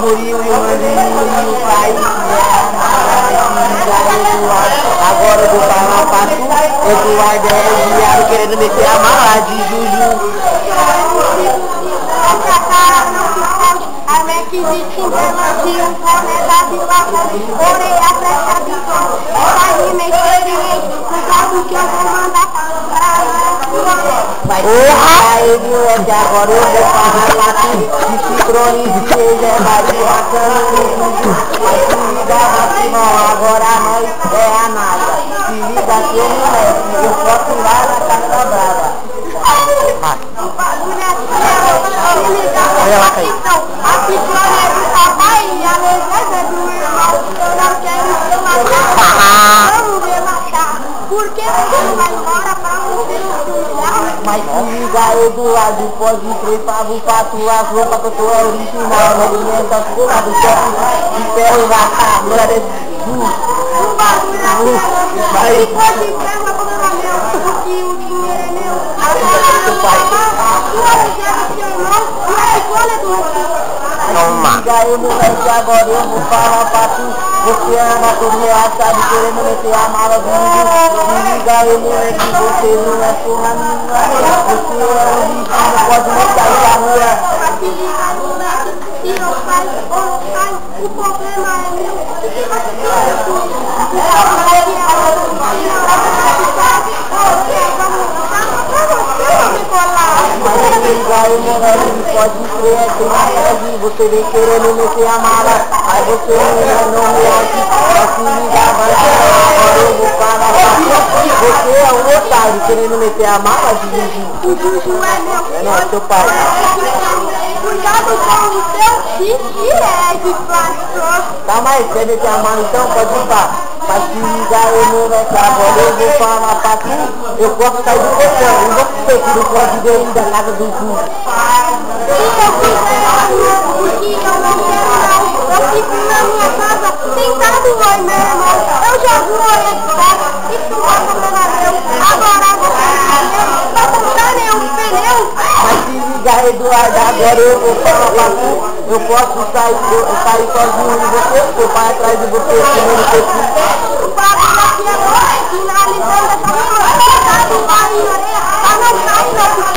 Murilo e o Mandinho, o pai agora eu vou falar pra tu. Eduardo é viado querendo meter a mala de Juju. A requisite interlancia, um conectado de papel, orei a flecha de tom, aí me experiente, cuidado que eu vou mandar vai tirar ele, moleque, agora eu vou falar pra tu. De sincronize, ele é mais bacana. Vai se ligar, Ratimão, agora nós é a nada. Se liga que eu moleque, eu posso lá na Casa Brava. Olha lá, Caí. A ciclone é do papai e a leveza é do irmão. Eu não quero ser machado, vamos ver machado. Por que você não vai embora pra você não cuidar? Mas se liga, Eduardo, pode trepar pra tua roupa que eu tô original. Não alimenta as coisas do shopping de ferro vaca, mulher o bagulho é se for de ferro, é problema meu, porque o dinheiro é meu. Agora eu vou falar, sua reserva do seu irmão e a ciclone é do outro. Liga aí, moleque, agora eu vou falar pra tu. Você anda todo reaçado, querendo meter a mala do Juju. Se liga aí, moleque, você não é porra nenhuma. Você é um lixo, não pode nem sair da rua. Se liga, moleque, se eu saio ou não saio, o problema é meu. Se fica tudo, moleque, é outro. Mas se liga aí, moleque, pode crer, tem uma você vem querendo meter a mala, aí você não reage. Mas se liga, vai agora eu vou falar pra tu. Você é um otário querendo meter a mala de Juju. O Juju é meu. Não, é seu pai. Cuidado com o seu xixi é de plástico. Tá, mas quer meter a mala então? Pode ligar. Mas se ligar aí, moleque, agora eu vou falar pra tu. Eu posso sair do portão, e você que não pode ver da casa do Juju. Se eu quiser, porque eu não quero não. Eu fico na minha casa, sentado oi, meu irmão. Eu já vou esse isso não é problema meu. Agora você entendeu? Pra comprar nenhum pneu. Mas se liga, Eduardo, agora eu vou falar pra tu. Eu posso sair sozinho de você, seu pai atrás de você, comendo pequeno. O bagulho aqui é bom, finalizando essa minha, cuidado, vai em orelha, pra não cair no